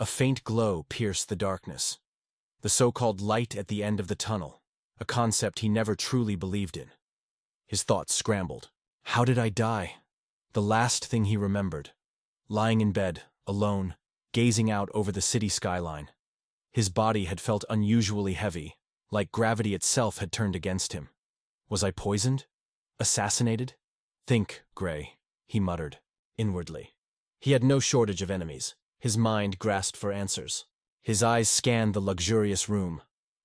A faint glow pierced the darkness. The so-called light at the end of the tunnel, a concept he never truly believed in. His thoughts scrambled. How did I die? The last thing he remembered. Lying in bed, alone, gazing out over the city skyline. His body had felt unusually heavy, like gravity itself had turned against him. Was I poisoned? Assassinated? Think, Gray, he muttered, inwardly. He had no shortage of enemies. His mind grasped for answers. His eyes scanned the luxurious room,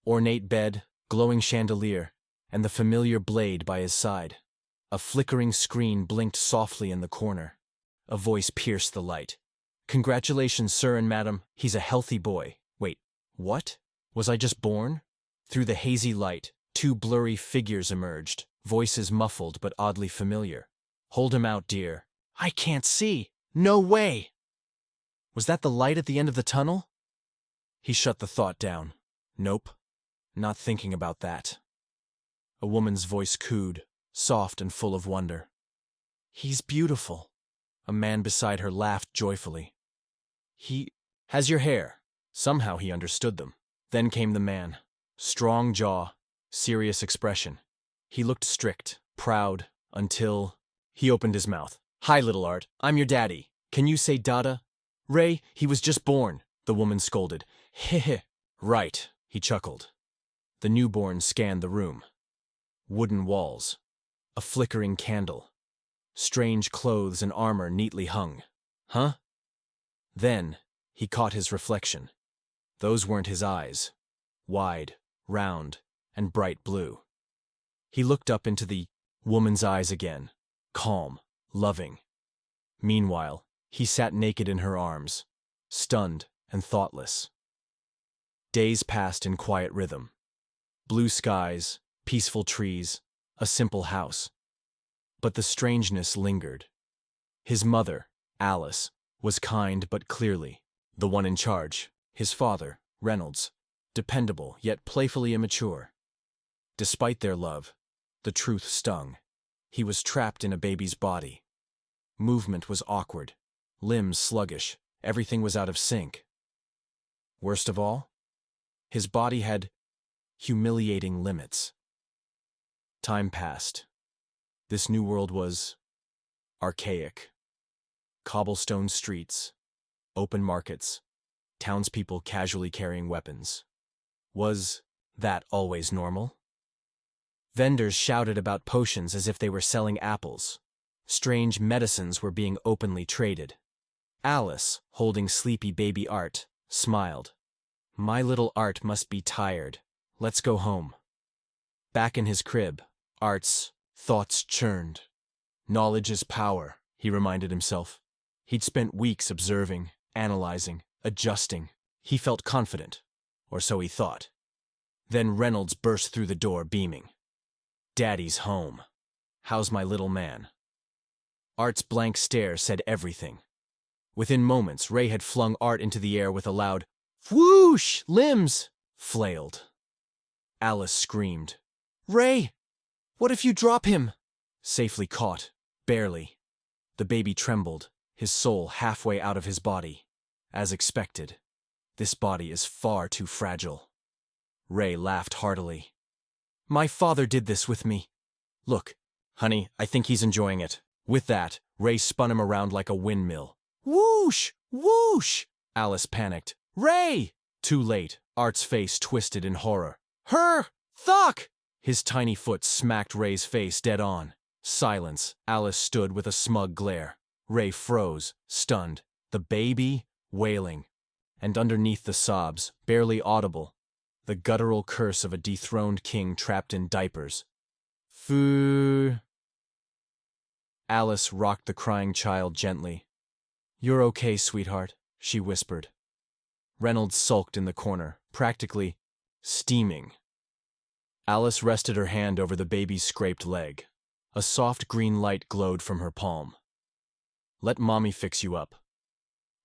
ornate bed, glowing chandelier, and the familiar blade by his side. A flickering screen blinked softly in the corner. A voice pierced the light. Congratulations, sir and madam, he's a healthy boy. Wait, what? Was I just born? Through the hazy light, two blurry figures emerged, voices muffled but oddly familiar. Hold him out, dear. I can't see. No way! Was that the light at the end of the tunnel? He shut the thought down. Nope. Not thinking about that. A woman's voice cooed, soft and full of wonder. He's beautiful. A man beside her laughed joyfully. He has your hair. Somehow he understood them. Then came the man. Strong jaw, serious expression. He looked strict, proud, until he opened his mouth. Hi, little Art. I'm your daddy. Can you say Dada? Ray, he was just born, the woman scolded. Heh. Right, he chuckled. The newborn scanned the room. Wooden walls. A flickering candle. Strange clothes and armor neatly hung. Huh? Then, he caught his reflection. Those weren't his eyes. Wide, round, and bright blue. He looked up into the woman's eyes again, calm, loving. Meanwhile, he sat naked in her arms, stunned and thoughtless. Days passed in quiet rhythm. Blue skies, peaceful trees, a simple house. But the strangeness lingered. His mother, Alice, was kind but clearly the one in charge. His father, Reynolds, dependable yet playfully immature. Despite their love, the truth stung. He was trapped in a baby's body. Movement was awkward, limbs sluggish, everything was out of sync. Worst of all, his body had humiliating limits. Time passed. This new world was archaic. Cobblestone streets, open markets, townspeople casually carrying weapons. Was that always normal? Vendors shouted about potions as if they were selling apples. Strange medicines were being openly traded. Alice, holding sleepy baby Art, smiled. My little Art must be tired. Let's go home. Back in his crib, Art's thoughts churned. Knowledge is power, he reminded himself. He'd spent weeks observing, analyzing, adjusting. He felt confident, or so he thought. Then Reynolds burst through the door, beaming. Daddy's home. How's my little man? Art's blank stare said everything. Within moments, Ray had flung Art into the air with a loud whoosh. Limbs flailed. Alice screamed. Ray! What if you drop him? Safely caught, barely. The baby trembled, his soul halfway out of his body. As expected, this body is far too fragile. Ray laughed heartily. My father did this with me. Look, honey, I think he's enjoying it. With that, Ray spun him around like a windmill. Whoosh! Whoosh! Alice panicked. Ray! Too late, Art's face twisted in horror. Her! Thuck! His tiny foot smacked Ray's face dead on. Silence. Alice stood with a smug glare. Ray froze, stunned. The baby, wailing. And underneath the sobs, barely audible, the guttural curse of a dethroned king trapped in diapers. Foo. Alice rocked the crying child gently. You're okay, sweetheart, she whispered. Reynolds sulked in the corner, practically steaming. Alice rested her hand over the baby's scraped leg. A soft green light glowed from her palm. Let mommy fix you up.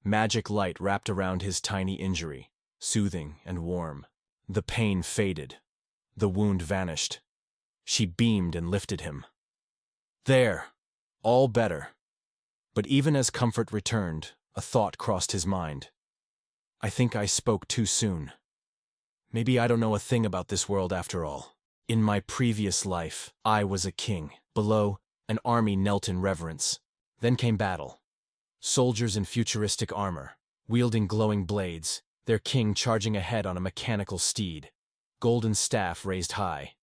Magic light wrapped around his tiny injury, soothing and warm. The pain faded. The wound vanished. She beamed and lifted him. There, all better. But even as comfort returned, a thought crossed his mind. I think I spoke too soon. Maybe I don't know a thing about this world after all. In my previous life, I was a king. Below, an army knelt in reverence. Then came battle. Soldiers in futuristic armor, wielding glowing blades, their king charging ahead on a mechanical steed, golden staff raised high.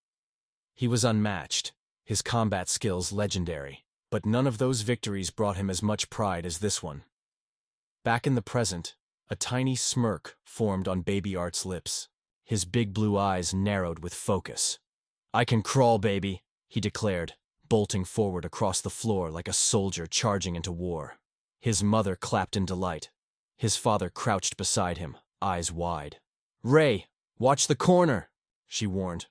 He was unmatched, his combat skills legendary, but none of those victories brought him as much pride as this one. Back in the present, a tiny smirk formed on baby Art's lips. His big blue eyes narrowed with focus. "I can crawl, baby," he declared, bolting forward across the floor like a soldier charging into war. His mother clapped in delight. His father crouched beside him, eyes wide. "Ray, watch the corner," she warned.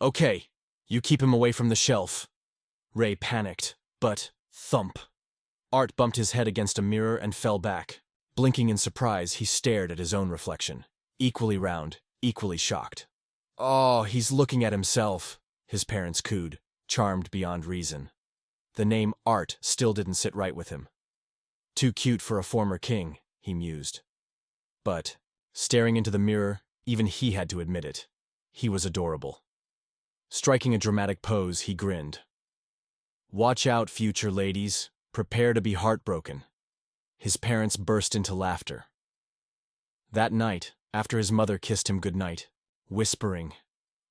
"Okay, you keep him away from the shelf." Ray panicked, but thump. Art bumped his head against a mirror and fell back. Blinking in surprise, he stared at his own reflection. Equally round, equally shocked. "Oh, he's looking at himself," his parents cooed, charmed beyond reason. The name Art still didn't sit right with him. Too cute for a former king, he mused. But, staring into the mirror, even he had to admit it. He was adorable. Striking a dramatic pose, he grinned. "Watch out, future ladies. Prepare to be heartbroken." His parents burst into laughter. That night, after his mother kissed him goodnight, whispering,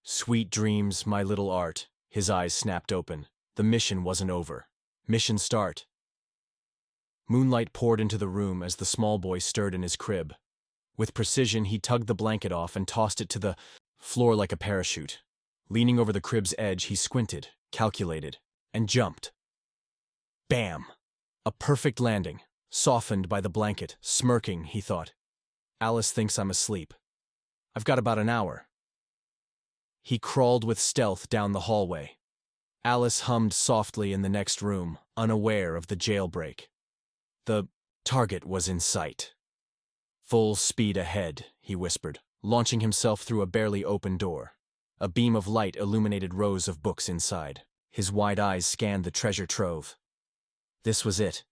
"Sweet dreams, my little Art," his eyes snapped open. The mission wasn't over. Mission start. Moonlight poured into the room as the small boy stirred in his crib. With precision, he tugged the blanket off and tossed it to the floor like a parachute. Leaning over the crib's edge, he squinted, calculated, and jumped. Bam! A perfect landing. Softened by the blanket, smirking, he thought. "Alice thinks I'm asleep. I've got about an hour." He crawled with stealth down the hallway. Alice hummed softly in the next room, unaware of the jailbreak. The target was in sight. "Full speed ahead," he whispered, launching himself through a barely open door. A beam of light illuminated rows of books inside. His wide eyes scanned the treasure trove. This was it.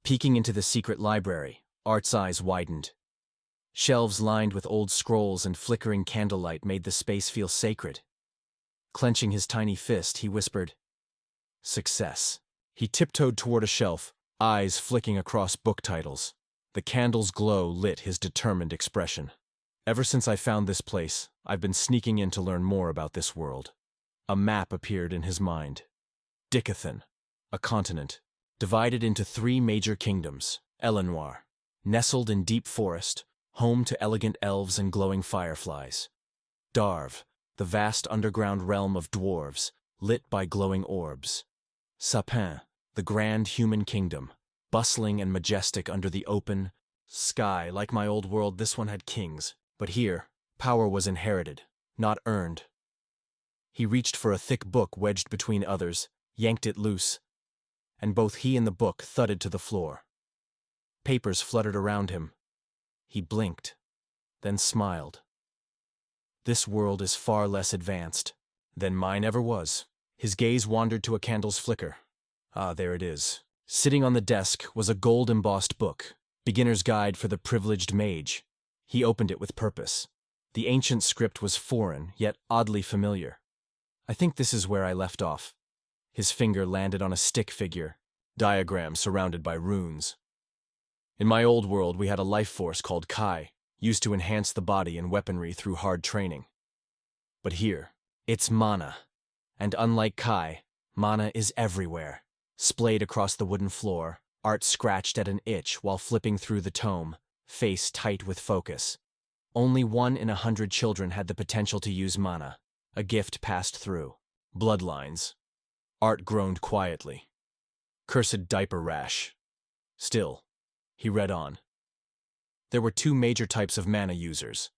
Peeking into the secret library, Art's eyes widened. Shelves lined with old scrolls and flickering candlelight made the space feel sacred. Clenching his tiny fist, he whispered, "Success." He tiptoed toward a shelf, eyes flicking across book titles. The candle's glow lit his determined expression. "Ever since I found this place, I've been sneaking in to learn more about this world." A map appeared in his mind. Dicathan, a continent, divided into 3 major kingdoms. Elenoir, nestled in deep forest, home to elegant elves and glowing fireflies. Darv, the vast underground realm of dwarves, lit by glowing orbs. Sapin, the grand human kingdom, bustling and majestic under the open sky. Like my old world, this one had kings, but here, power was inherited, not earned. He reached for a thick book wedged between others, yanked it loose, and both he and the book thudded to the floor. Papers fluttered around him. He blinked, then smiled. This world is far less advanced than mine ever was. His gaze wandered to a candle's flicker. Ah, there it is. Sitting on the desk was a gold-embossed book, Beginner's Guide for the Privileged Mage. He opened it with purpose. The ancient script was foreign, yet oddly familiar. "I think this is where I left off." His finger landed on a stick figure, diagram surrounded by runes. "In my old world, we had a life force called Kai, used to enhance the body and weaponry through hard training. But here, it's mana. And unlike Kai, mana is everywhere." Splayed across the wooden floor, Art scratched at an itch while flipping through the tome, face tight with focus. Only 1 in 100 children had the potential to use mana, a gift passed through. Bloodlines. Art groaned quietly. Cursed diaper rash. Still, he read on. There were 2 major types of mana users.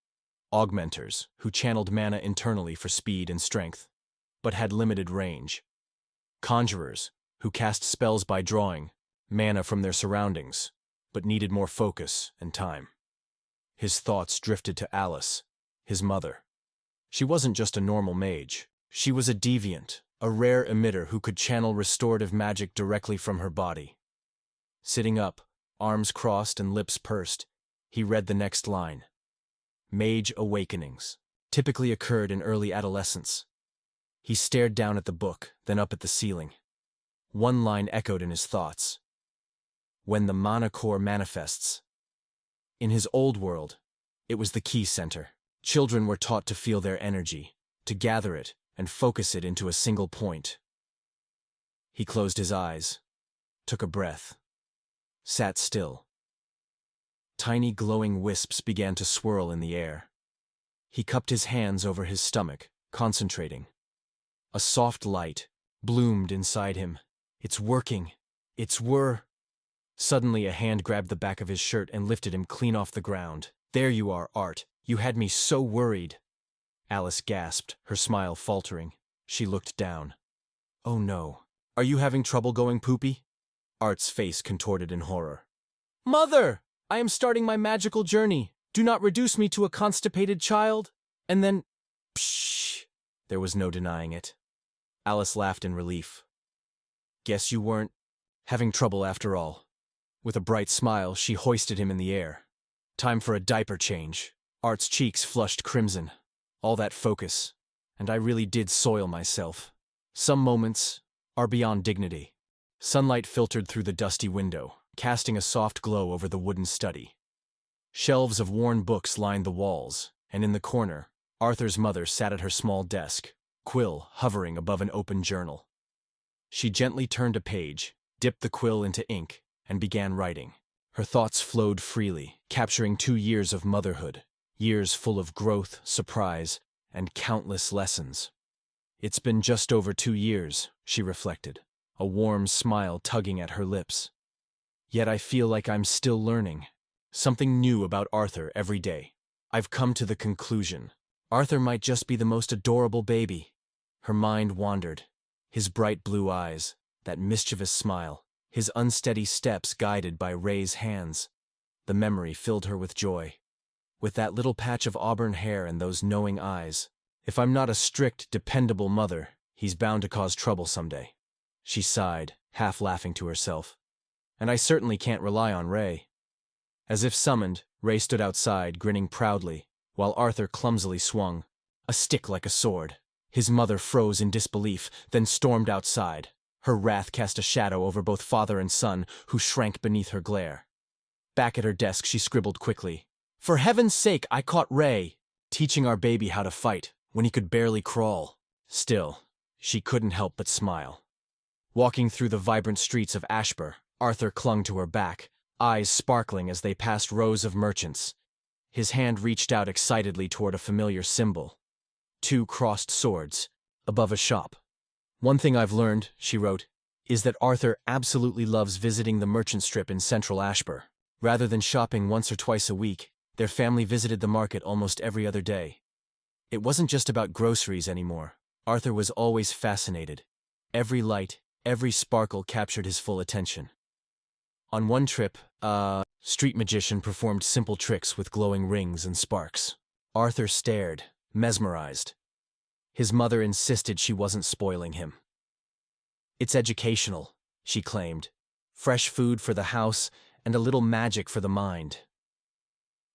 Augmenters, who channeled mana internally for speed and strength, but had limited range. Conjurers, who cast spells by drawing mana from their surroundings, but needed more focus and time. His thoughts drifted to Alice, his mother. She wasn't just a normal mage. She was a deviant, a rare emitter who could channel restorative magic directly from her body. Sitting up, arms crossed and lips pursed, He read the next line. Mage awakenings. Typically occurred in early adolescence. He stared down at the book, then up at the ceiling. One line echoed in his thoughts. When the mana core manifests. In his old world, it was the key center. Children were taught to feel their energy, to gather it and focus it into a single point. He closed his eyes, took a breath, sat still. Tiny glowing wisps began to swirl in the air. He cupped his hands over his stomach, concentrating. A soft light bloomed inside him. It's working. Suddenly a hand grabbed the back of his shirt and lifted him clean off the ground. There you are, Art. You had me so worried. Alice gasped, her smile faltering. She looked down. Oh no. Are you having trouble going poopy? Art's face contorted in horror. Mother! I am starting my magical journey. Do not reduce me to a constipated child. And then, pshh! There was no denying it. Alice laughed in relief. Guess you weren't having trouble after all. With a bright smile, she hoisted him in the air. Time for a diaper change. Art's cheeks flushed crimson. All that focus. And I really did soil myself. Some moments are beyond dignity. Sunlight filtered through the dusty window, casting a soft glow over the wooden study. Shelves of worn books lined the walls, and in the corner, Arthur's mother sat at her small desk, quill hovering above an open journal. She gently turned a page, dipped the quill into ink, and began writing. Her thoughts flowed freely, capturing 2 years of motherhood, years full of growth, surprise, and countless lessons. It's been just over 2 years, she reflected, a warm smile tugging at her lips. Yet I feel like I'm still learning. Something new about Arthur every day. I've come to the conclusion. Arthur might just be the most adorable baby. Her mind wandered. His bright blue eyes, that mischievous smile, his unsteady steps guided by Ray's hands. The memory filled her with joy. With that little patch of auburn hair and those knowing eyes. If I'm not a strict, dependable mother, he's bound to cause trouble someday. She sighed, half laughing to herself. And I certainly can't rely on Ray. As if summoned, Ray stood outside, grinning proudly, while Arthur clumsily swung a stick like a sword. His mother froze in disbelief, then stormed outside. Her wrath cast a shadow over both father and son, who shrank beneath her glare. Back at her desk, she scribbled quickly. For heaven's sake, I caught Ray teaching our baby how to fight when he could barely crawl. Still, she couldn't help but smile. Walking through the vibrant streets of Ashbur, Arthur clung to her back, eyes sparkling as they passed rows of merchants. His hand reached out excitedly toward a familiar symbol. 2 crossed swords, above a shop. One thing I've learned, she wrote, is that Arthur absolutely loves visiting the merchant strip in central Ashbur. Rather than shopping once or twice a week, their family visited the market almost every other day. It wasn't just about groceries anymore. Arthur was always fascinated. Every light, every sparkle captured his full attention. On one trip, a street magician performed simple tricks with glowing rings and sparks. Arthur stared, mesmerized. His mother insisted she wasn't spoiling him. It's educational, she claimed. Fresh food for the house and a little magic for the mind.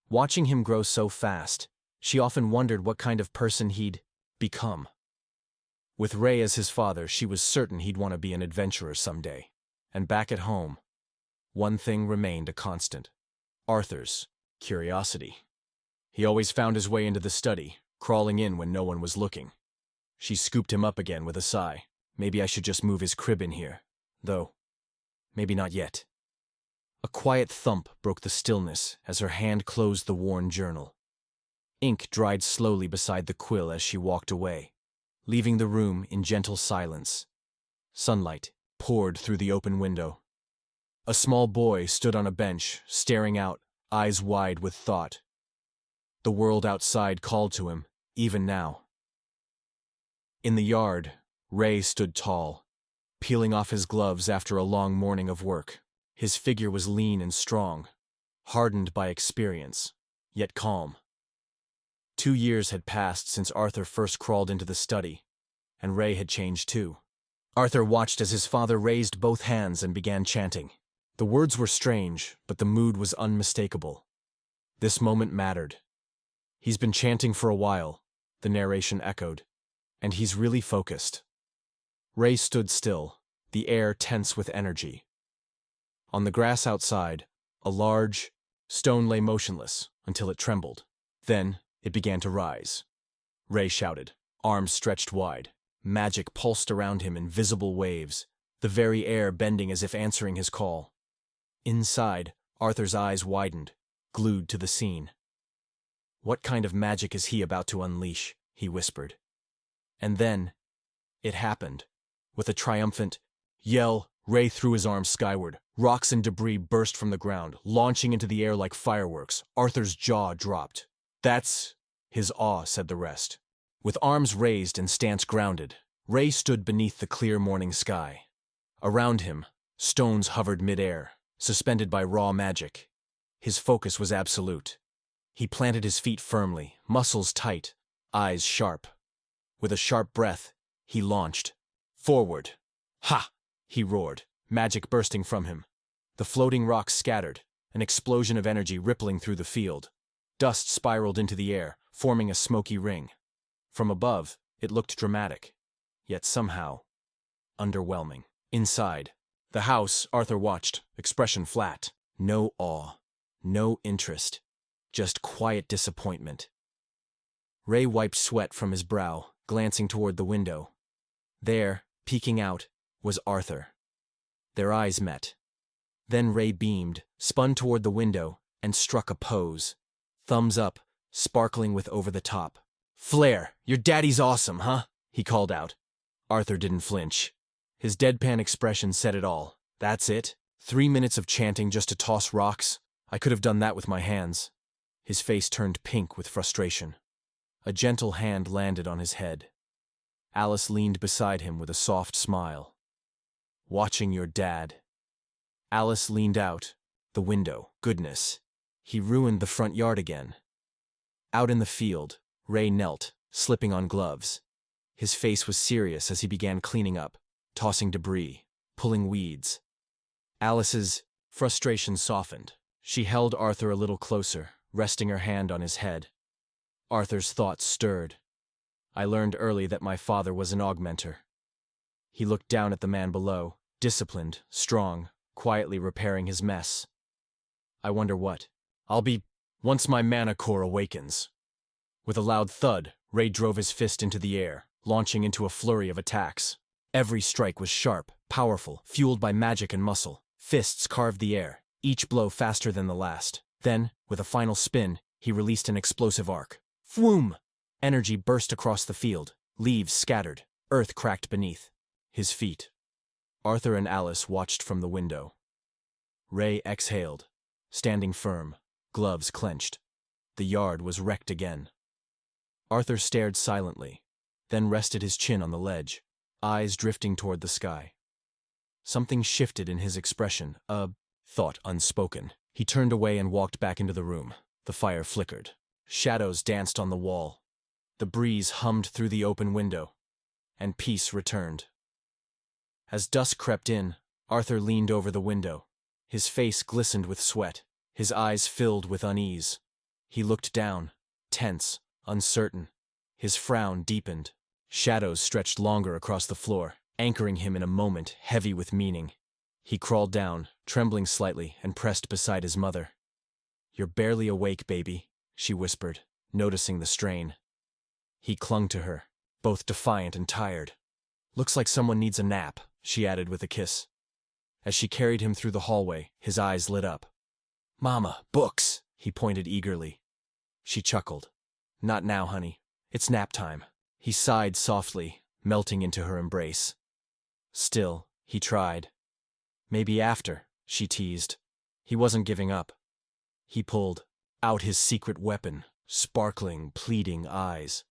Watching him grow so fast, she often wondered what kind of person he'd become. With Ray as his father, she was certain he'd want to be an adventurer someday. And back at home, one thing remained a constant. Arthur's curiosity. He always found his way into the study, crawling in when no one was looking. She scooped him up again with a sigh. Maybe I should just move his crib in here. Though, maybe not yet. A quiet thump broke the stillness as her hand closed the worn journal. Ink dried slowly beside the quill as she walked away, leaving the room in gentle silence. Sunlight poured through the open window. A small boy stood on a bench, staring out, eyes wide with thought. The world outside called to him, even now. In the yard, Ray stood tall, peeling off his gloves after a long morning of work. His figure was lean and strong, hardened by experience, yet calm. 2 years had passed since Arthur first crawled into the study, and Ray had changed too. Arthur watched as his father raised both hands and began chanting. The words were strange, but the mood was unmistakable. This moment mattered. He's been chanting for a while, the narration echoed, and he's really focused. Ray stood still, the air tense with energy. On the grass outside, a large stone lay motionless until it trembled. Then it began to rise. Ray shouted, arms stretched wide. Magic pulsed around him in visible waves, the very air bending as if answering his call. Inside, Arthur's eyes widened, glued to the scene. What kind of magic is he about to unleash? He whispered. And then, it happened. With a triumphant yell, Ray threw his arms skyward. Rocks and debris burst from the ground, launching into the air like fireworks. Arthur's jaw dropped. That's his awe, said the rest. With arms raised and stance grounded, Ray stood beneath the clear morning sky. Around him, stones hovered midair, suspended by raw magic. His focus was absolute. He planted his feet firmly, muscles tight, eyes sharp. With a sharp breath, he launched. Forward. Ha! He roared, magic bursting from him. The floating rocks scattered, an explosion of energy rippling through the field. Dust spiraled into the air, forming a smoky ring. From above, it looked dramatic, yet somehow underwhelming. Inside the house, Arthur watched, expression flat. No awe, no interest, just quiet disappointment. Ray wiped sweat from his brow, glancing toward the window. There, peeking out, was Arthur. Their eyes met. Then Ray beamed, spun toward the window, and struck a pose. Thumbs up, sparkling with over-the-top. "Flair, your daddy's awesome, huh?" he called out. Arthur didn't flinch. His deadpan expression said it all. That's it? 3 minutes of chanting just to toss rocks? I could have done that with my hands. His face turned pink with frustration. A gentle hand landed on his head. Alice leaned beside him with a soft smile. "Watching your dad." Alice leaned out the window. Goodness, he ruined the front yard again. Out in the field, Ray knelt, slipping on gloves. His face was serious as he began cleaning up, tossing debris, pulling weeds. Alice's frustration softened. She held Arthur a little closer, resting her hand on his head. Arthur's thoughts stirred. I learned early that my father was an augmenter. He looked down at the man below, disciplined, strong, quietly repairing his mess. I wonder what I'll be once my mana core awakens. With a loud thud, Ray drove his fist into the air, launching into a flurry of attacks. Every strike was sharp, powerful, fueled by magic and muscle. Fists carved the air, each blow faster than the last. Then, with a final spin, he released an explosive arc. Fwoom! Energy burst across the field. Leaves scattered. Earth cracked beneath his feet. Arthur and Alice watched from the window. Ray exhaled, standing firm, gloves clenched. The yard was wrecked again. Arthur stared silently, then rested his chin on the ledge, eyes drifting toward the sky. Something shifted in his expression, a thought unspoken. He turned away and walked back into the room. The fire flickered. Shadows danced on the wall. The breeze hummed through the open window, and peace returned. As dusk crept in, Arthur leaned over the window. His face glistened with sweat, his eyes filled with unease. He looked down, tense, uncertain. His frown deepened. Shadows stretched longer across the floor, anchoring him in a moment heavy with meaning. He crawled down, trembling slightly, and pressed beside his mother. "You're barely awake, baby," she whispered, noticing the strain. He clung to her, both defiant and tired. "Looks like someone needs a nap," she added with a kiss. As she carried him through the hallway, his eyes lit up. "Mama, books!" he pointed eagerly. She chuckled. "Not now, honey. It's nap time." He sighed softly, melting into her embrace. Still, he tried. "Maybe after," she teased. He wasn't giving up. He pulled out his secret weapon, sparkling, pleading eyes.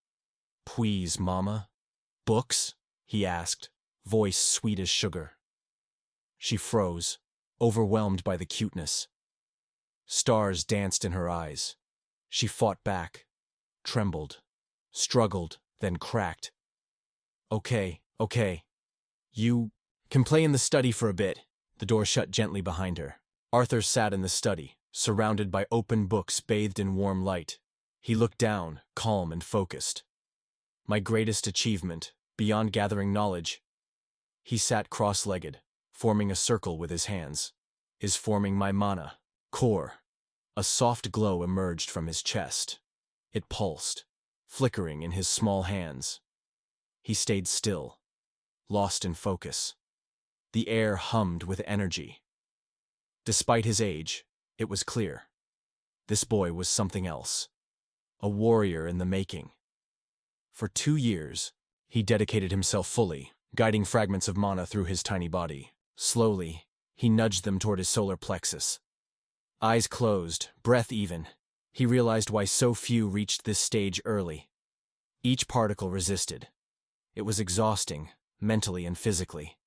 "Please, Mama." "Books?" he asked, voice sweet as sugar. She froze, overwhelmed by the cuteness. Stars danced in her eyes. She fought back, trembled, struggled, then cracked. Okay. You can play in the study for a bit." The door shut gently behind her. Arthur sat in the study, surrounded by open books bathed in warm light. He looked down, calm and focused. My greatest achievement, beyond gathering knowledge. He sat cross-legged, forming a circle with his hands, is forming my mana, core. A soft glow emerged from his chest. It pulsed, flickering in his small hands. He stayed still, lost in focus. The air hummed with energy. Despite his age, it was clear. This boy was something else. A warrior in the making. For 2 years, he dedicated himself fully, guiding fragments of mana through his tiny body. Slowly, he nudged them toward his solar plexus. Eyes closed, breath even, he realized why so few reached this stage early. Each particle resisted. It was exhausting, mentally and physically.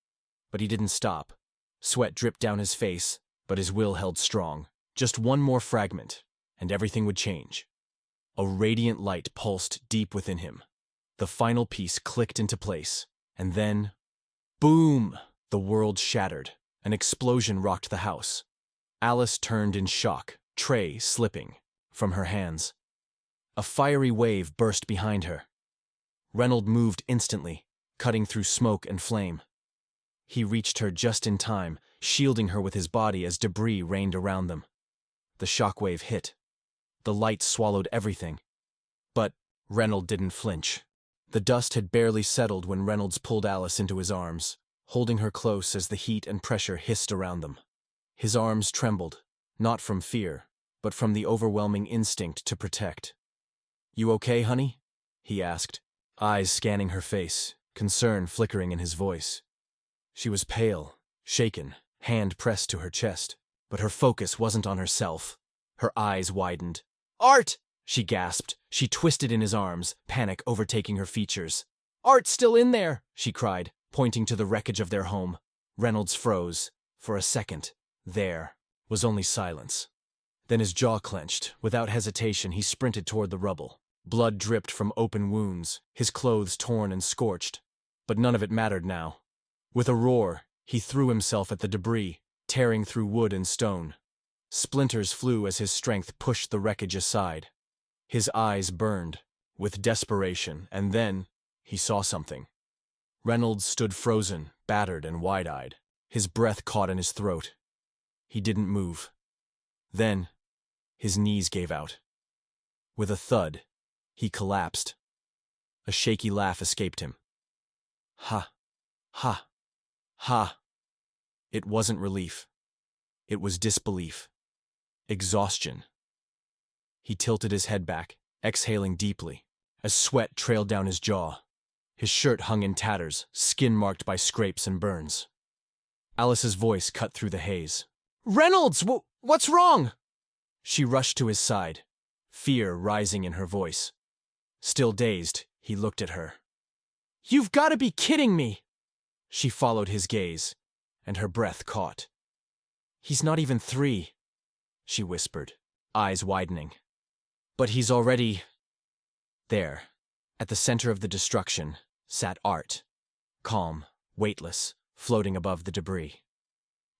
But he didn't stop. Sweat dripped down his face, but his will held strong. Just one more fragment, and everything would change. A radiant light pulsed deep within him. The final piece clicked into place, and then, boom! The world shattered. An explosion rocked the house. Alice turned in shock, tray slipping from her hands. A fiery wave burst behind her. Reynolds moved instantly, cutting through smoke and flame. He reached her just in time, shielding her with his body as debris rained around them. The shockwave hit. The light swallowed everything. But Reynolds didn't flinch. The dust had barely settled when Reynolds pulled Alice into his arms, holding her close as the heat and pressure hissed around them. His arms trembled, not from fear, but from the overwhelming instinct to protect. "You okay, honey?" he asked, eyes scanning her face, concern flickering in his voice. She was pale, shaken, hand pressed to her chest, but her focus wasn't on herself. Her eyes widened. "Art!" she gasped. She twisted in his arms, panic overtaking her features. "Art's still in there!" she cried, pointing to the wreckage of their home. Reynolds froze. For a second, there was only silence. Then his jaw clenched. Without hesitation, he sprinted toward the rubble. Blood dripped from open wounds, his clothes torn and scorched. But none of it mattered now. With a roar, he threw himself at the debris, tearing through wood and stone. Splinters flew as his strength pushed the wreckage aside. His eyes burned with desperation, and then he saw something. Reynolds stood frozen, battered and wide-eyed. His breath caught in his throat. He didn't move. Then, his knees gave out. With a thud, he collapsed. A shaky laugh escaped him. Ha! Ha! Ha! It wasn't relief. It was disbelief. Exhaustion. He tilted his head back, exhaling deeply, as sweat trailed down his jaw. His shirt hung in tatters, skin marked by scrapes and burns. Alice's voice cut through the haze. "Reynolds, what's wrong?" She rushed to his side, fear rising in her voice. Still dazed, he looked at her. "You've got to be kidding me!" She followed his gaze, and her breath caught. "He's not even 3, she whispered, eyes widening. "But he's already—" There, at the center of the destruction, sat Art, calm, weightless, floating above the debris.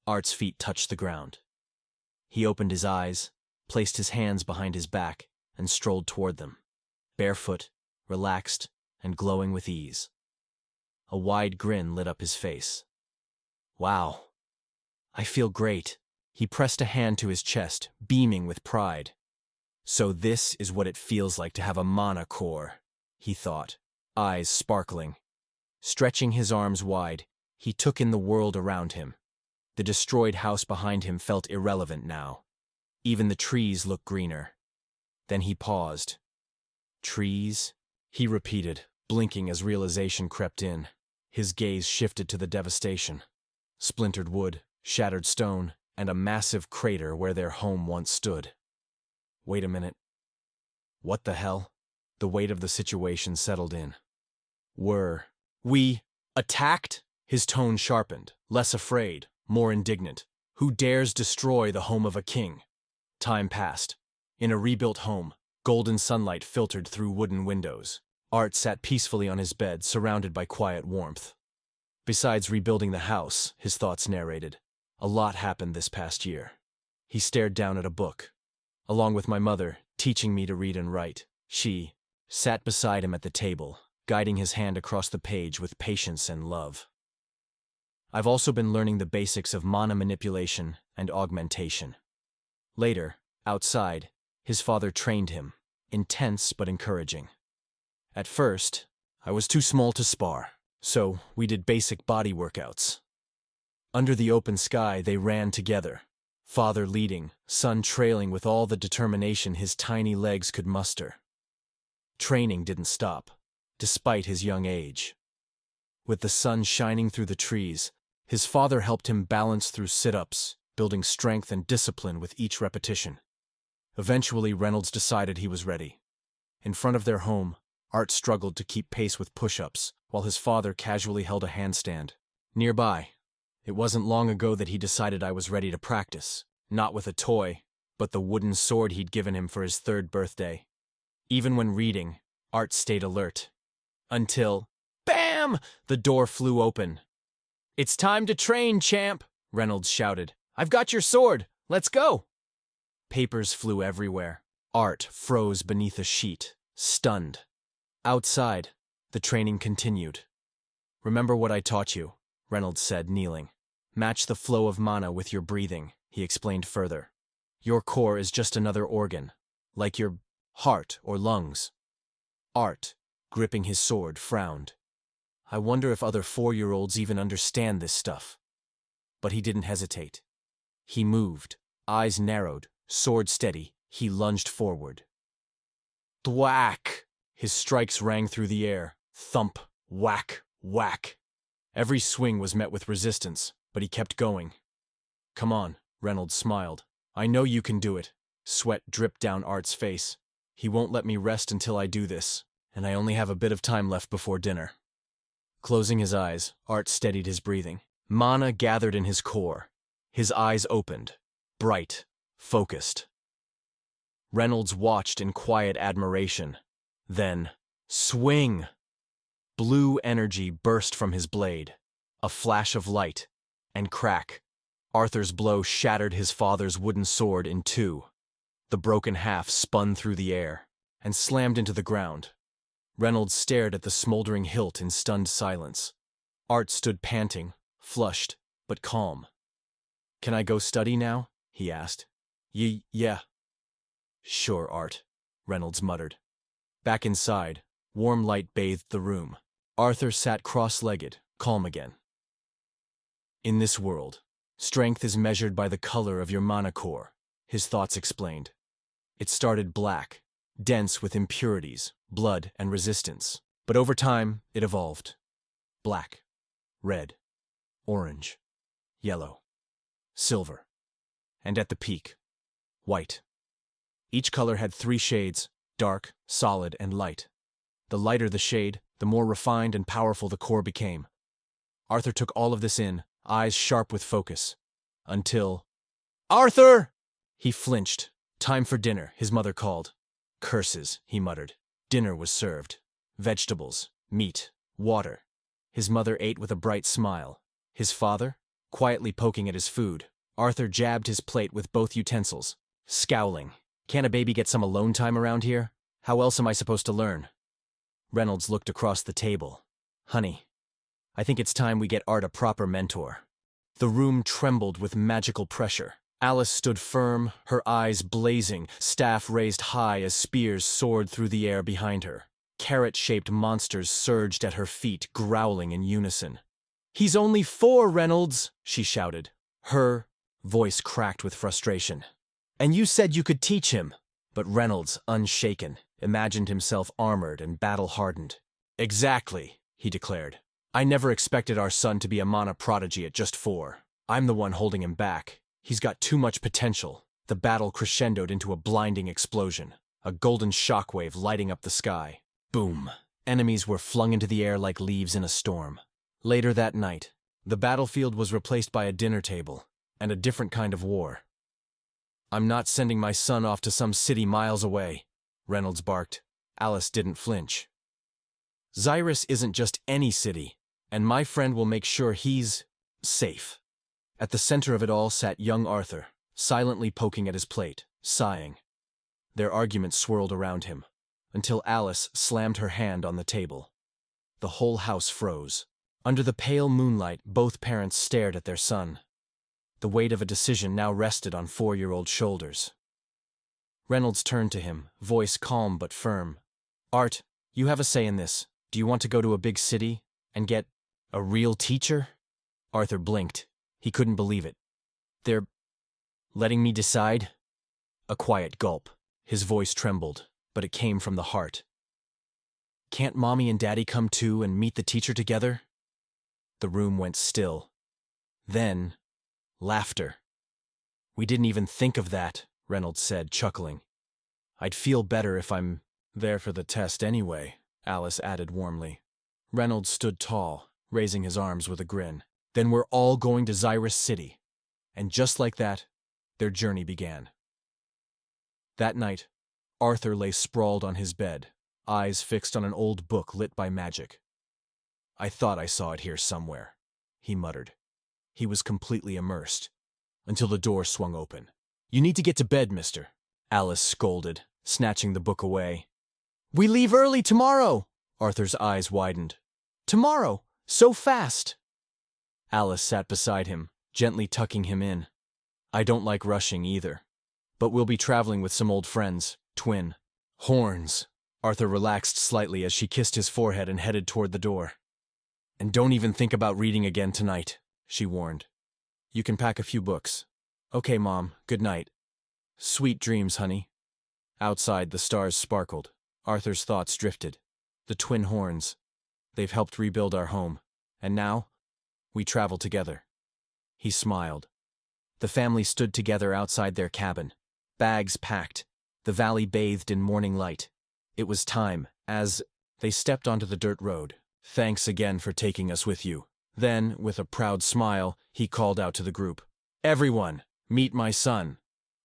Art's feet touched the ground. He opened his eyes, placed his hands behind his back, and strolled toward them, barefoot, relaxed, and glowing with ease. A wide grin lit up his face. "Wow. I feel great." He pressed a hand to his chest, beaming with pride. "So this is what it feels like to have a mana core," he thought, eyes sparkling. Stretching his arms wide, he took in the world around him. The destroyed house behind him felt irrelevant now. Even the trees looked greener. Then he paused. "Trees?" he repeated, blinking as realization crept in. His gaze shifted to the devastation. Splintered wood, shattered stone, and a massive crater where their home once stood. Wait a minute. What the hell? The weight of the situation settled in. Were we attacked? His tone sharpened, less afraid, more indignant. Who dares destroy the home of a king? Time passed. In a rebuilt home, golden sunlight filtered through wooden windows. Art sat peacefully on his bed, surrounded by quiet warmth. Besides rebuilding the house, his thoughts narrated, a lot happened this past year. He stared down at a book, along with my mother, teaching me to read and write. She sat beside him at the table, guiding his hand across the page with patience and love. I've also been learning the basics of mana manipulation and augmentation. Later, outside, his father trained him, intense but encouraging. At first, I was too small to spar, so we did basic body workouts. Under the open sky, they ran together, father leading, son trailing with all the determination his tiny legs could muster. Training didn't stop, despite his young age. With the sun shining through the trees, his father helped him balance through sit-ups, building strength and discipline with each repetition. Eventually, Reynolds decided he was ready. In front of their home, Art struggled to keep pace with push-ups, while his father casually held a handstand. Nearby, it wasn't long ago that he decided I was ready to practice, not with a toy, but the wooden sword he'd given him for his 3rd birthday. Even when reading, Art stayed alert. Until, BAM! The door flew open. "It's time to train, champ!" Reynolds shouted. "I've got your sword! Let's go!" Papers flew everywhere. Art froze beneath a sheet, stunned. Outside, the training continued. "Remember what I taught you," Reynolds said, kneeling. "Match the flow of mana with your breathing," he explained further. "Your core is just another organ, like your heart or lungs." Art, gripping his sword, frowned. I wonder if other 4-year-olds even understand this stuff. But he didn't hesitate. He moved, eyes narrowed, sword steady, he lunged forward. Thwack! His strikes rang through the air. Thump, whack, whack. Every swing was met with resistance, but he kept going. "Come on," Reynolds smiled. "I know you can do it." Sweat dripped down Art's face. "He won't let me rest until I do this, and I only have a bit of time left before dinner." Closing his eyes, Art steadied his breathing. Mana gathered in his core. His eyes opened, bright, focused. Reynolds watched in quiet admiration. Then, swing! Blue energy burst from his blade. A flash of light, and crack. Arthur's blow shattered his father's wooden sword in two. The broken half spun through the air and slammed into the ground. Reynolds stared at the smoldering hilt in stunned silence. Art stood panting, flushed, but calm. "Can I go study now?" he asked. Yeah. "Sure, Art," Reynolds muttered. Back inside, warm light bathed the room. Arthur sat cross-legged, calm again. "In this world, strength is measured by the color of your mana core," his thoughts explained. "It started black, dense with impurities, blood, and resistance. But over time, it evolved. Black, red, orange, yellow, silver, and at the peak, white. Each color had 3 shades, dark, solid, and light. The lighter the shade, the more refined and powerful the core became. Arthur took all of this in, eyes sharp with focus, until... "Arthur!" He flinched. "Time for dinner," his mother called. "Curses," he muttered. Dinner was served. Vegetables, meat, water. His mother ate with a bright smile. His father, quietly poking at his food. Arthur jabbed his plate with both utensils, scowling. "Can't a baby get some alone time around here? How else am I supposed to learn?" Reynolds looked across the table. "Honey, I think it's time we get Art a proper mentor." The room trembled with magical pressure. Alice stood firm, her eyes blazing, staff raised high as spears soared through the air behind her. Carrot-shaped monsters surged at her feet, growling in unison. "He's only 4, Reynolds!" she shouted. Her voice cracked with frustration. "And you said you could teach him." But Reynolds, unshaken, imagined himself armored and battle-hardened. "Exactly," he declared. "I never expected our son to be a mana prodigy at just 4. I'm the one holding him back. He's got too much potential." The battle crescendoed into a blinding explosion, a golden shockwave lighting up the sky. Boom! Enemies were flung into the air like leaves in a storm. Later that night, the battlefield was replaced by a dinner table and a different kind of war. "I'm not sending my son off to some city miles away," Reynolds barked. Alice didn't flinch. "Xyrus isn't just any city, and my friend will make sure he's safe." At the center of it all sat young Arthur, silently poking at his plate, sighing. Their argument swirled around him, until Alice slammed her hand on the table. The whole house froze. Under the pale moonlight, both parents stared at their son. The weight of a decision now rested on 4-year-old shoulders. Reynolds turned to him, voice calm but firm. "Art, you have a say in this. Do you want to go to a big city and get a real teacher?" Arthur blinked. He couldn't believe it. "They're letting me decide?" A quiet gulp. His voice trembled, but it came from the heart. "Can't Mommy and Daddy come too and meet the teacher together?" The room went still. Then, laughter. "We didn't even think of that," Reynolds said, chuckling. "I'd feel better if I'm there for the test anyway," Alice added warmly. Reynolds stood tall, raising his arms with a grin. "Then we're all going to Xyrus City." And just like that, their journey began. That night, Arthur lay sprawled on his bed, eyes fixed on an old book lit by magic. "I thought I saw it here somewhere," he muttered. He was completely immersed, until the door swung open. "You need to get to bed, mister," Alice scolded, snatching the book away. "We leave early tomorrow!" Arthur's eyes widened. "Tomorrow? So fast!" Alice sat beside him, gently tucking him in. "I don't like rushing either. But we'll be traveling with some old friends, twin horns." Arthur relaxed slightly as she kissed his forehead and headed toward the door. "And don't even think about reading again tonight," she warned. "You can pack a few books." "Okay, Mom, good night." "Sweet dreams, honey." Outside, the stars sparkled. Arthur's thoughts drifted. The twin horns. They've helped rebuild our home. And now, we travel together. He smiled. The family stood together outside their cabin, bags packed, the valley bathed in morning light. It was time, as they stepped onto the dirt road. "Thanks again for taking us with you." Then, with a proud smile, he called out to the group. "Everyone, meet my son."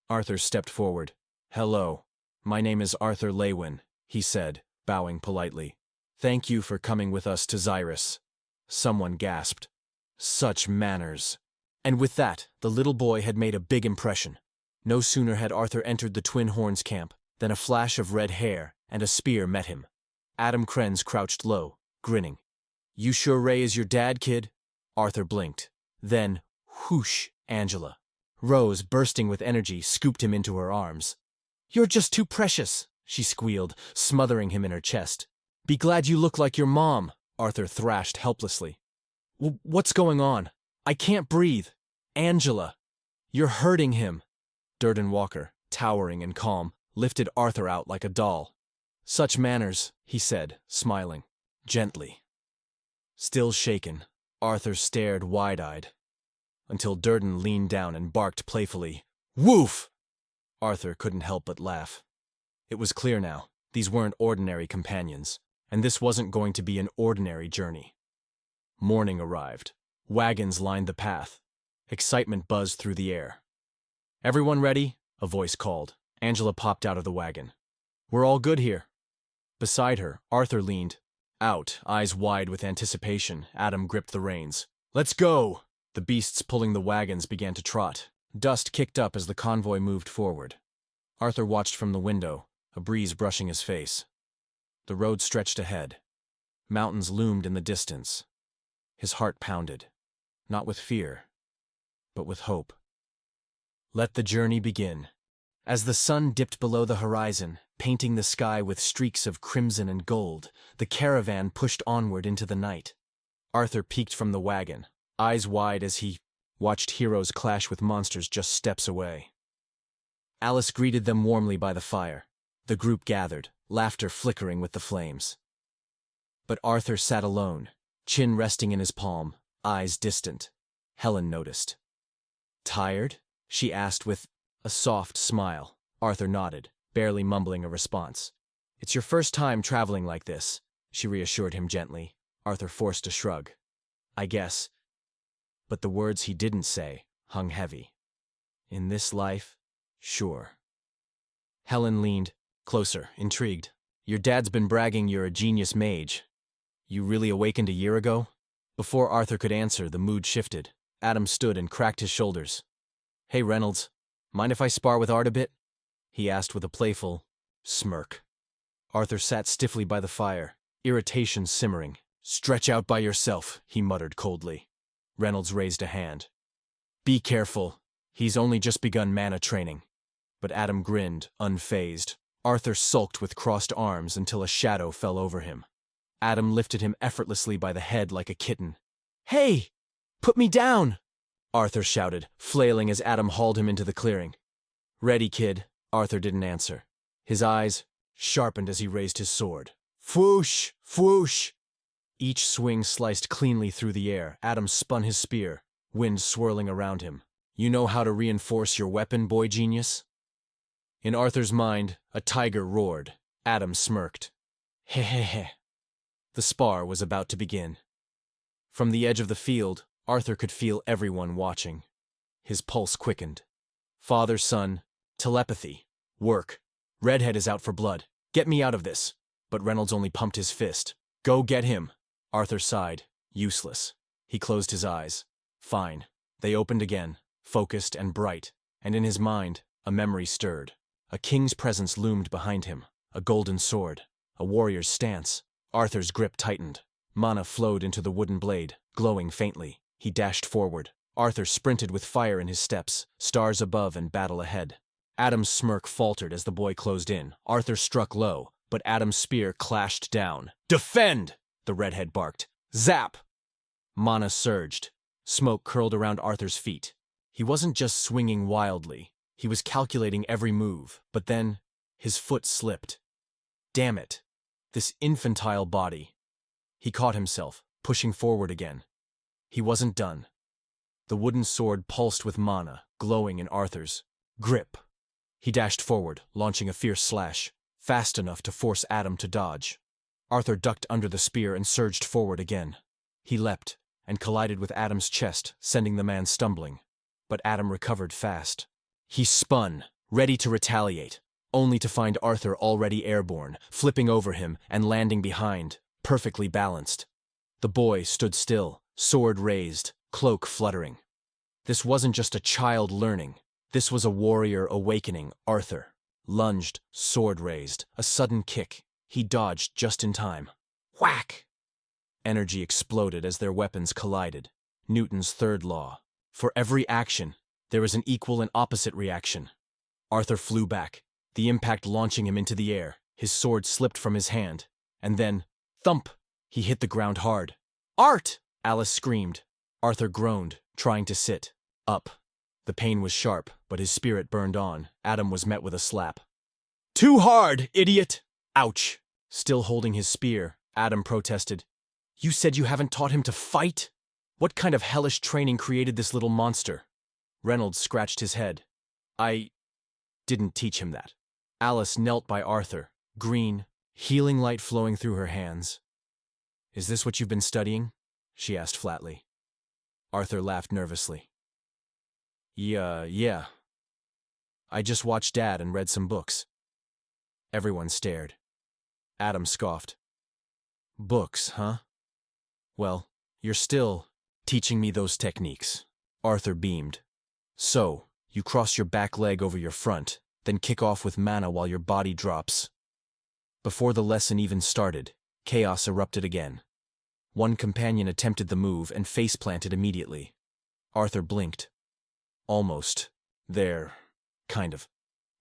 Arthur stepped forward. "Hello, my name is Arthur Leywin," he said, bowing politely. "Thank you for coming with us to Xyrus." Someone gasped. "Such manners." And with that, the little boy had made a big impression. No sooner had Arthur entered the Twin Horns camp than a flash of red hair and a spear met him. Adam Krenz crouched low, grinning. "You sure Ray is your dad, kid?" Arthur blinked. Then, whoosh, Angela. Rose, bursting with energy, scooped him into her arms. "You're just too precious," she squealed, smothering him in her chest. "Be glad you look like your mom," Arthur thrashed helplessly. "What's going on? I can't breathe. Angela, you're hurting him." Durden Walker, towering and calm, lifted Arthur out like a doll. "Such manners," he said, smiling, gently. Still shaken, Arthur stared wide-eyed, until Durden leaned down and barked playfully, "Woof!" Arthur couldn't help but laugh. It was clear now, these weren't ordinary companions, and this wasn't going to be an ordinary journey. Morning arrived. Wagons lined the path. Excitement buzzed through the air. "Everyone ready?" a voice called. Angela popped out of the wagon. "We're all good here." Beside her, Arthur leaned out, eyes wide with anticipation. Adam gripped the reins. "Let's go!" The beasts pulling the wagons began to trot. Dust kicked up as the convoy moved forward. Arthur watched from the window, a breeze brushing his face. The road stretched ahead. Mountains loomed in the distance. His heart pounded, not with fear, but with hope. Let the journey begin. As the sun dipped below the horizon, painting the sky with streaks of crimson and gold, the caravan pushed onward into the night. Arthur peeked from the wagon, eyes wide as he watched heroes clash with monsters just steps away. Alice greeted them warmly by the fire. The group gathered, laughter flickering with the flames. But Arthur sat alone, chin resting in his palm, eyes distant. Helen noticed. "Tired?" she asked with a soft smile. Arthur nodded, barely mumbling a response. "It's your first time traveling like this," she reassured him gently. Arthur forced a shrug. "I guess." But the words he didn't say hung heavy. "In this life, sure." Helen leaned closer, intrigued. "Your dad's been bragging you're a genius mage. You really awakened a year ago?" Before Arthur could answer, the mood shifted. Adam stood and cracked his shoulders. "Hey, Reynolds, Mind if I spar with Art a bit? He asked with a playful smirk. Arthur sat stiffly by the fire, irritation simmering. Stretch out by yourself, he muttered coldly. Reynolds raised a hand. Be careful. He's only just begun mana training. But Adam grinned, unfazed. Arthur sulked with crossed arms until a shadow fell over him. Adam lifted him effortlessly by the head like a kitten. Hey! Put me down! Arthur shouted, flailing as Adam hauled him into the clearing. Ready, kid. Arthur didn't answer. His eyes sharpened as he raised his sword. Fwoosh! Fwoosh! Each swing sliced cleanly through the air. Adam spun his spear, wind swirling around him. You know how to reinforce your weapon, boy genius? In Arthur's mind, a tiger roared. Adam smirked. Heh heh heh. The spar was about to begin. From the edge of the field, Arthur could feel everyone watching. His pulse quickened. Father, son, telepathy, work. Redhead is out for blood. Get me out of this. But Reynolds only pumped his fist. Go get him. Arthur sighed. Useless. He closed his eyes. Fine. They opened again, focused and bright, and in his mind, a memory stirred. A king's presence loomed behind him, a golden sword, a warrior's stance. Arthur's grip tightened. Mana flowed into the wooden blade, glowing faintly. He dashed forward. Arthur sprinted with fire in his steps, stars above and battle ahead. Adam's smirk faltered as the boy closed in. Arthur struck low, but Adam's spear clashed down. Defend! The redhead barked. Zap! Mana surged. Smoke curled around Arthur's feet. He wasn't just swinging wildly. He was calculating every move, but then his foot slipped. Damn it. This infantile body. He caught himself, pushing forward again. He wasn't done. The wooden sword pulsed with mana, glowing in Arthur's grip. He dashed forward, launching a fierce slash, fast enough to force Adam to dodge. Arthur ducked under the spear and surged forward again. He leapt and collided with Adam's chest, sending the man stumbling. But Adam recovered fast. He spun, ready to retaliate, only to find Arthur already airborne, flipping over him and landing behind, perfectly balanced. The boy stood still, sword raised, cloak fluttering. This wasn't just a child learning. This was a warrior awakening. Arthur lunged, sword raised, a sudden kick. He dodged just in time. Whack! Energy exploded as their weapons collided. Newton's third law. For every action, there is an equal and opposite reaction. Arthur flew back, the impact launching him into the air. His sword slipped from his hand. And then, thump! He hit the ground hard. Art! Alice screamed. Arthur groaned, trying to sit up. The pain was sharp, but his spirit burned on. Adam was met with a slap. Too hard, idiot! Ouch! Still holding his spear, Adam protested. You said you haven't taught him to fight? What kind of hellish training created this little monster? Reynolds scratched his head. I didn't teach him that. Alice knelt by Arthur, green, healing light flowing through her hands. Is this what you've been studying? She asked flatly. Arthur laughed nervously. Yeah. I just watched Dad and read some books. Everyone stared. Adam scoffed. Books, huh? Well, you're still teaching me those techniques. Arthur beamed. So, you cross your back leg over your front, then kick off with mana while your body drops. Before the lesson even started, chaos erupted again. One companion attempted the move and face-planted immediately. Arthur blinked. Almost. There. Kind of.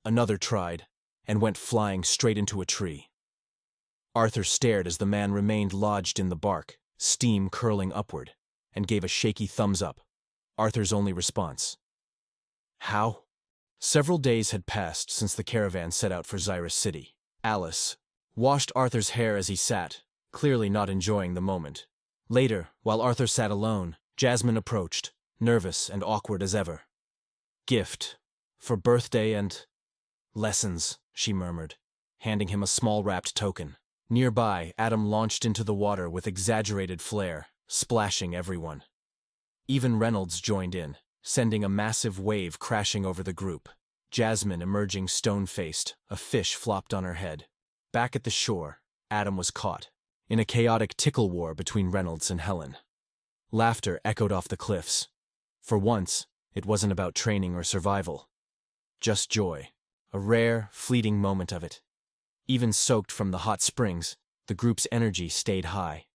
Another tried, and went flying straight into a tree. Arthur stared as the man remained lodged in the bark, steam curling upward, and gave a shaky thumbs up. Arthur's only response. How? Several days had passed since the caravan set out for Xyrus City. Alice washed Arthur's hair as he sat, clearly not enjoying the moment. Later, while Arthur sat alone, Jasmine approached, nervous and awkward as ever. Gift. For birthday and lessons, she murmured, handing him a small wrapped token. Nearby, Adam launched into the water with exaggerated flair, splashing everyone. Even Reynolds joined in, sending a massive wave crashing over the group. Jasmine emerging stone-faced, a fish flopped on her head. Back at the shore, Adam was caught, in a chaotic tickle war between Reynolds and Helen. Laughter echoed off the cliffs. For once, it wasn't about training or survival. just joy. A rare, fleeting moment of it. Even soaked from the hot springs, the group's energy stayed high.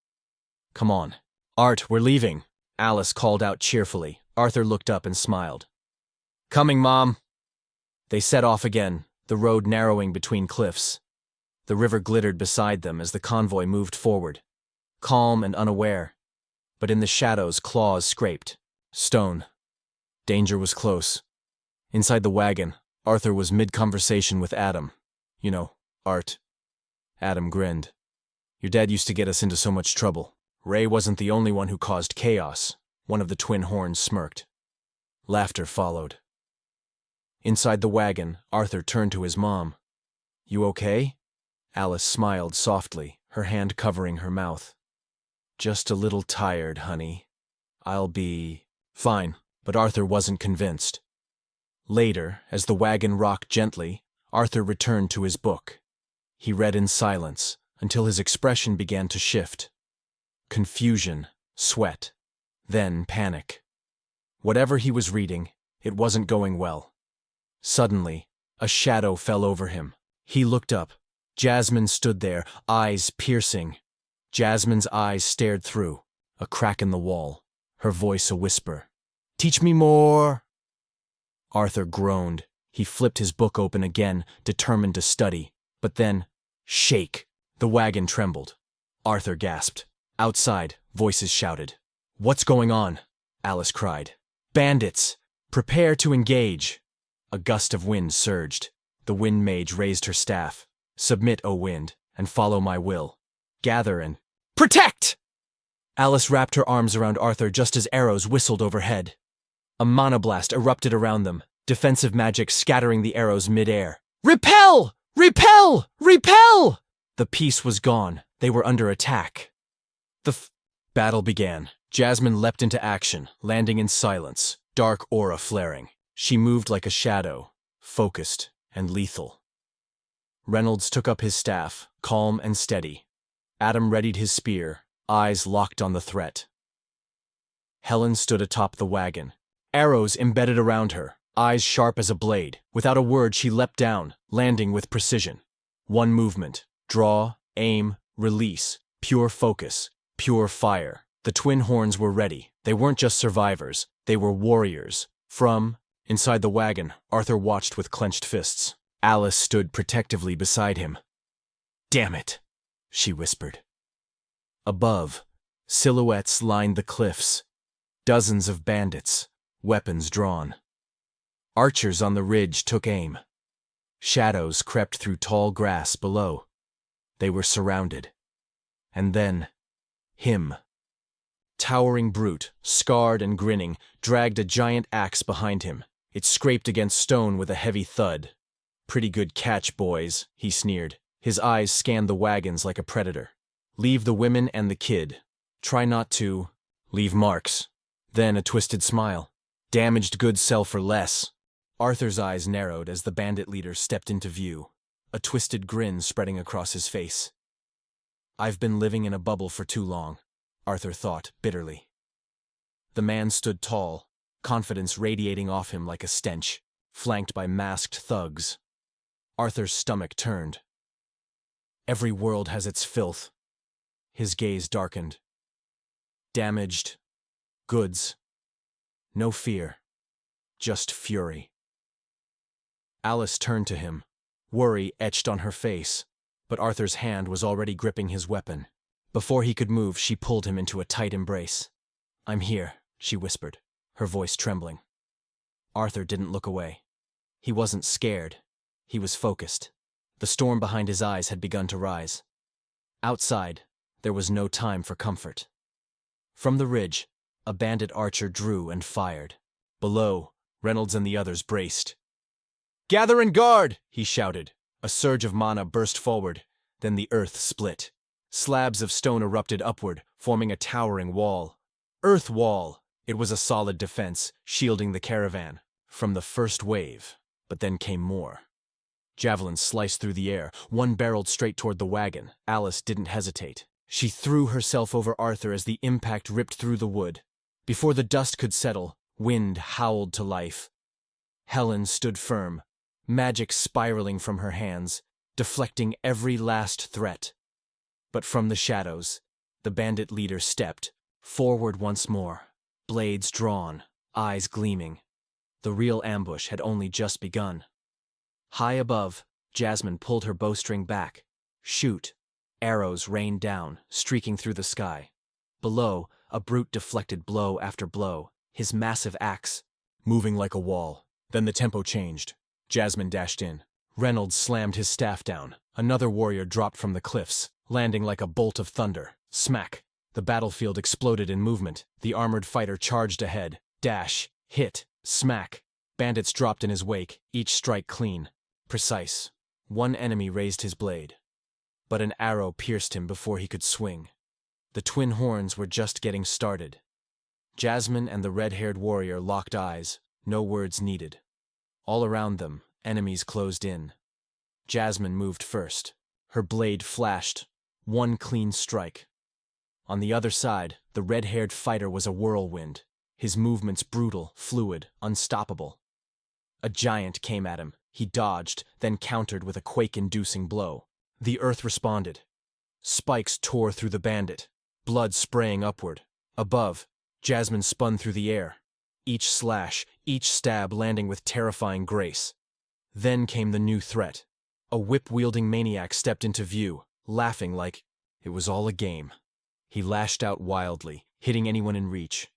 "Come on. Art, we're leaving," Alice called out cheerfully. Arthur looked up and smiled. "Coming, Mom." They set off again, the road narrowing between cliffs. The river glittered beside them as the convoy moved forward, calm and unaware. But in the shadows, claws scraped. Stone. Danger was close. Inside the wagon, Arthur was mid-conversation with Adam. "You know, Art." Adam grinned. "Your dad used to get us into so much trouble. Ray wasn't the only one who caused chaos." One of the twin horns smirked. Laughter followed. Inside the wagon, Arthur turned to his mom. "You okay?" Alice smiled softly, her hand covering her mouth. "Just a little tired, honey. I'll be fine." But Arthur wasn't convinced. Later, as the wagon rocked gently, Arthur returned to his book. He read in silence until his expression began to shift. Confusion, sweat, then panic. Whatever he was reading, it wasn't going well. Suddenly, a shadow fell over him. He looked up. Jasmine stood there, eyes piercing. Jasmine's eyes stared through, a crack in the wall, her voice a whisper. "Teach me more." Arthur groaned. He flipped his book open again, determined to study. But then, shake! The wagon trembled. Arthur gasped. Outside, voices shouted. "What's going on?" Alice cried. "Bandits! Prepare to engage!" A gust of wind surged. The wind mage raised her staff. "Submit, O wind, and follow my will. Gather and protect!" Alice wrapped her arms around Arthur just as arrows whistled overhead. A monoblast erupted around them, defensive magic scattering the arrows mid-air. "Repel! Repel! Repel!" The peace was gone. They were under attack. The battle began. Jasmine leapt into action, landing in silence, dark aura flaring. She moved like a shadow, focused and lethal. Reynolds took up his staff, calm and steady. Adam readied his spear, eyes locked on the threat. Helen stood atop the wagon, arrows embedded around her, eyes sharp as a blade. Without a word, she leapt down, landing with precision. One movement, draw, aim, release, pure focus, pure fire. The twin horns were ready. They weren't just survivors, they were warriors. From inside the wagon, Arthur watched with clenched fists. Alice stood protectively beside him. "Damn it," she whispered. Above, silhouettes lined the cliffs. Dozens of bandits, weapons drawn. Archers on the ridge took aim. Shadows crept through tall grass below. They were surrounded. And then, him. Towering brute, scarred and grinning, dragged a giant axe behind him. It scraped against stone with a heavy thud. "Pretty good catch, boys," he sneered. His eyes scanned the wagons like a predator. "Leave the women and the kid. Try not to leave marks." Then a twisted smile. "Damaged goods sell for less." Arthur's eyes narrowed as the bandit leader stepped into view, a twisted grin spreading across his face. "I've been living in a bubble for too long," Arthur thought bitterly. The man stood tall, confidence radiating off him like a stench, flanked by masked thugs. Arthur's stomach turned. Every world has its filth. His gaze darkened. Damaged goods. No fear, just fury. Alice turned to him, worry etched on her face, but Arthur's hand was already gripping his weapon. Before he could move, she pulled him into a tight embrace. "I'm here," she whispered, her voice trembling. Arthur didn't look away. He wasn't scared. He was focused. The storm behind his eyes had begun to rise. Outside, there was no time for comfort. From the ridge, a bandit archer drew and fired. Below, Reynolds and the others braced. "Gather and guard!" he shouted. A surge of mana burst forward, then the earth split. Slabs of stone erupted upward, forming a towering wall. Earth wall! It was a solid defense, shielding the caravan from the first wave, but then came more. Javelins sliced through the air, one barreled straight toward the wagon. Alice didn't hesitate. She threw herself over Arthur as the impact ripped through the wood. Before the dust could settle, wind howled to life. Helen stood firm, magic spiraling from her hands, deflecting every last threat. But from the shadows, the bandit leader stepped, forward once more, blades drawn, eyes gleaming. The real ambush had only just begun. High above, Jasmine pulled her bowstring back. Shoot! Arrows rained down, streaking through the sky. Below, a brute deflected blow after blow, his massive axe moving like a wall. Then the tempo changed. Jasmine dashed in. Reynolds slammed his staff down. Another warrior dropped from the cliffs, landing like a bolt of thunder. Smack! The battlefield exploded in movement. The armored fighter charged ahead. Dash! Hit! Smack! Bandits dropped in his wake, each strike clean, precise. One enemy raised his blade, but an arrow pierced him before he could swing. The twin horns were just getting started. Jasmine and the red-haired warrior locked eyes, no words needed. All around them, enemies closed in. Jasmine moved first. Her blade flashed, one clean strike. On the other side, the red-haired fighter was a whirlwind, his movements brutal, fluid, unstoppable. A giant came at him. He dodged, then countered with a quake-inducing blow. The earth responded. Spikes tore through the bandit, blood spraying upward. Above, Jasmine spun through the air, each slash, each stab landing with terrifying grace. Then came the new threat. A whip-wielding maniac stepped into view, laughing like it was all a game. He lashed out wildly, hitting anyone in reach.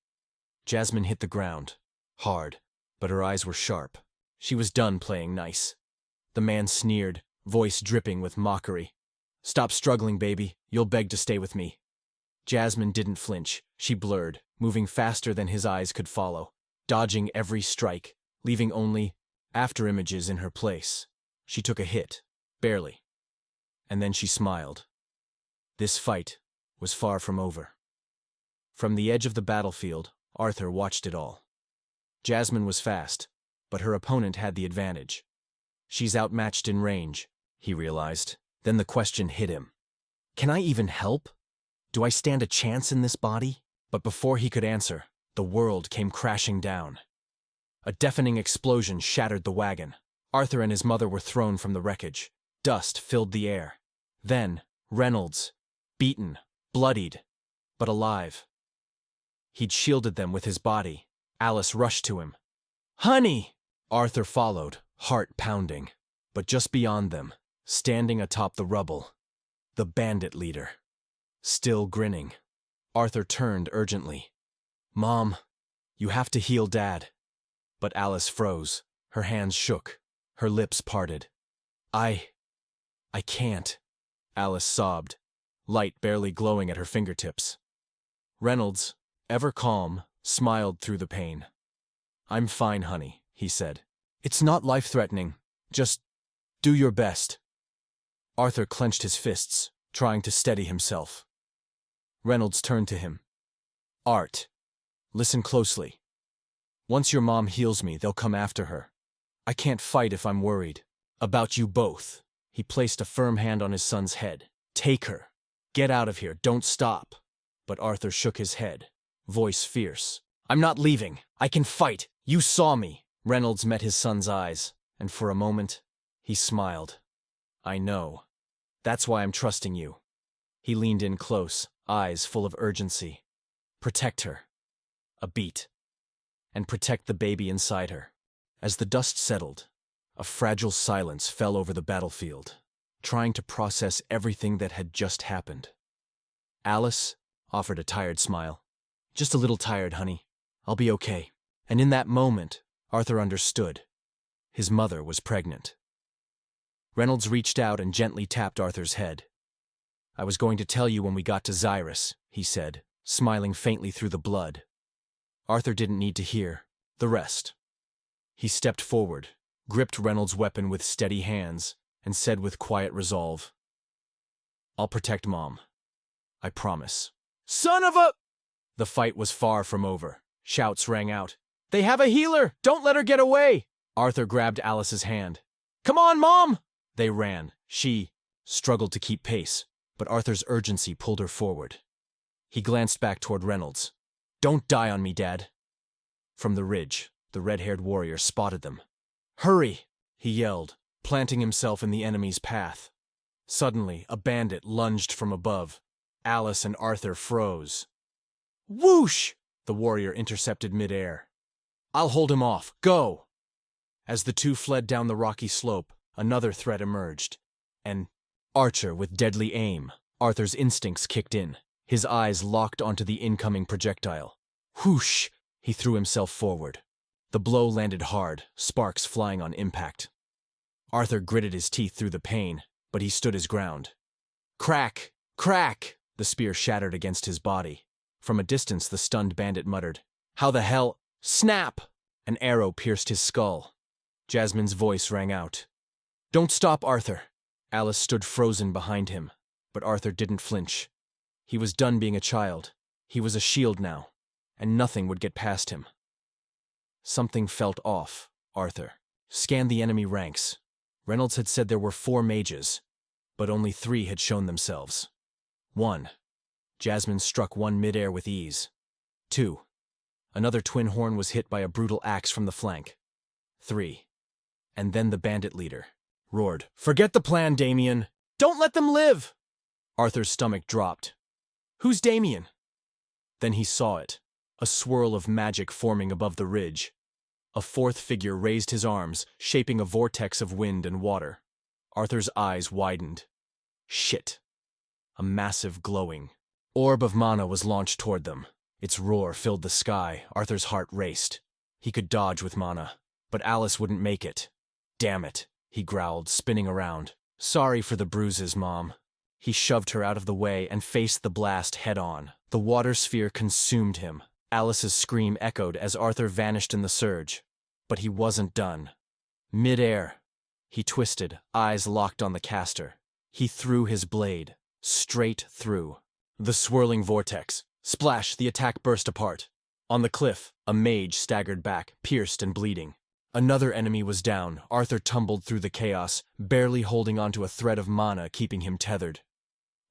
Jasmine hit the ground, hard, but her eyes were sharp. She was done playing nice. The man sneered, voice dripping with mockery. "Stop struggling, baby. You'll beg to stay with me." Jasmine didn't flinch. She blurred, moving faster than his eyes could follow, dodging every strike, leaving only afterimages in her place. She took a hit, barely. And then she smiled. This fight was far from over. From the edge of the battlefield, Arthur watched it all. Jasmine was fast, but her opponent had the advantage. She's outmatched in range, he realized. Then the question hit him. Can I even help? Do I stand a chance in this body? But before he could answer, the world came crashing down. A deafening explosion shattered the wagon. Arthur and his mother were thrown from the wreckage. Dust filled the air. Then, Reynolds, beaten, bloodied, but alive. He'd shielded them with his body. Alice rushed to him. "Honey!" Arthur followed, heart pounding. But just beyond them, standing atop the rubble, the bandit leader. Still grinning. Arthur turned urgently. "Mom, you have to heal Dad." But Alice froze. Her hands shook. Her lips parted. I can't," Alice sobbed, light barely glowing at her fingertips. Reynolds, ever calm, smiled through the pain. "I'm fine, honey," he said. "It's not life-threatening. Just do your best." Arthur clenched his fists, trying to steady himself. Reynolds turned to him. "Art, listen closely. Once your mom heals me, they'll come after her. I can't fight if I'm worried. About you both." He placed a firm hand on his son's head. "Take her. Get out of here. Don't stop." But Arthur shook his head, voice fierce. "I'm not leaving. I can fight. You saw me." Reynolds met his son's eyes, and for a moment, he smiled. "I know. That's why I'm trusting you." He leaned in close, eyes full of urgency. "Protect her." A beat. "And protect the baby inside her." As the dust settled, a fragile silence fell over the battlefield, trying to process everything that had just happened. Alice offered a tired smile. "Just a little tired, honey. I'll be okay." And in that moment, Arthur understood. His mother was pregnant. Reynolds reached out and gently tapped Arthur's head. "I was going to tell you when we got to Xyrus," he said, smiling faintly through the blood. Arthur didn't need to hear the rest. He stepped forward, gripped Reynolds' weapon with steady hands, and said with quiet resolve, "I'll protect Mom. I promise." "Son of a—" The fight was far from over. Shouts rang out. "They have a healer! Don't let her get away!" Arthur grabbed Alice's hand. "Come on, Mom!" They ran. She struggled to keep pace, but Arthur's urgency pulled her forward. He glanced back toward Reynolds. "Don't die on me, Dad." From the ridge, the red-haired warrior spotted them. "Hurry!" he yelled, planting himself in the enemy's path. Suddenly, a bandit lunged from above. Alice and Arthur froze. Whoosh! The warrior intercepted midair. I'll hold him off. Go! As the two fled down the rocky slope, another threat emerged. An archer with deadly aim. Arthur's instincts kicked in. His eyes locked onto the incoming projectile. Whoosh! He threw himself forward. The blow landed hard, sparks flying on impact. Arthur gritted his teeth through the pain, but he stood his ground. Crack! Crack! The spear shattered against his body. From a distance, the stunned bandit muttered, How the hell? Snap! An arrow pierced his skull. Jasmine's voice rang out. Don't stop, Arthur! Alice stood frozen behind him, but Arthur didn't flinch. He was done being a child. He was a shield now, and nothing would get past him. Something felt off. Arthur scanned the enemy ranks. Reynolds had said there were 4 mages, but only 3 had shown themselves. 1. Jasmine struck one midair with ease. 2. Another twin horn was hit by a brutal axe from the flank. 3. And then the bandit leader roared, Forget the plan, Damien! Don't let them live! Arthur's stomach dropped. Who's Damien? Then he saw it, a swirl of magic forming above the ridge. A 4th figure raised his arms, shaping a vortex of wind and water. Arthur's eyes widened. Shit. A massive glowing orb of mana was launched toward them. Its roar filled the sky. Arthur's heart raced. He could dodge with mana, but Alice wouldn't make it. Damn it, he growled, spinning around. Sorry for the bruises, Mom. He shoved her out of the way and faced the blast head-on. The water sphere consumed him. Alice's scream echoed as Arthur vanished in the surge. But he wasn't done. Mid-air, he twisted, eyes locked on the caster. He threw his blade, straight through. The swirling vortex. Splash, the attack burst apart. On the cliff, a mage staggered back, pierced and bleeding. Another enemy was down. Arthur tumbled through the chaos, barely holding onto a thread of mana keeping him tethered.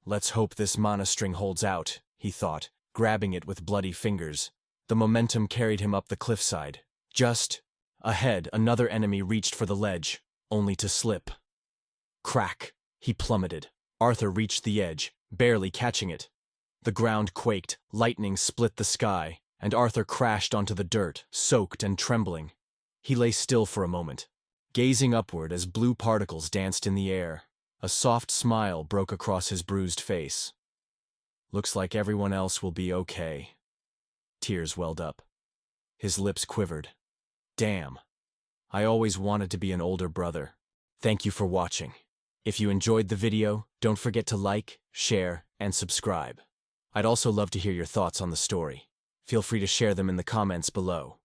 Let's hope this mana string holds out, he thought, grabbing it with bloody fingers. The momentum carried him up the cliffside. Just ahead, another enemy reached for the ledge, only to slip. Crack! He plummeted. Arthur reached the edge, barely catching it. The ground quaked, lightning split the sky, and Arthur crashed onto the dirt, soaked and trembling. He lay still for a moment, gazing upward as blue particles danced in the air. A soft smile broke across his bruised face. Looks like everyone else will be okay. Tears welled up. His lips quivered. Damn. I always wanted to be an older brother. Thank you for watching. If you enjoyed the video, don't forget to like, share, and subscribe. I'd also love to hear your thoughts on the story. Feel free to share them in the comments below.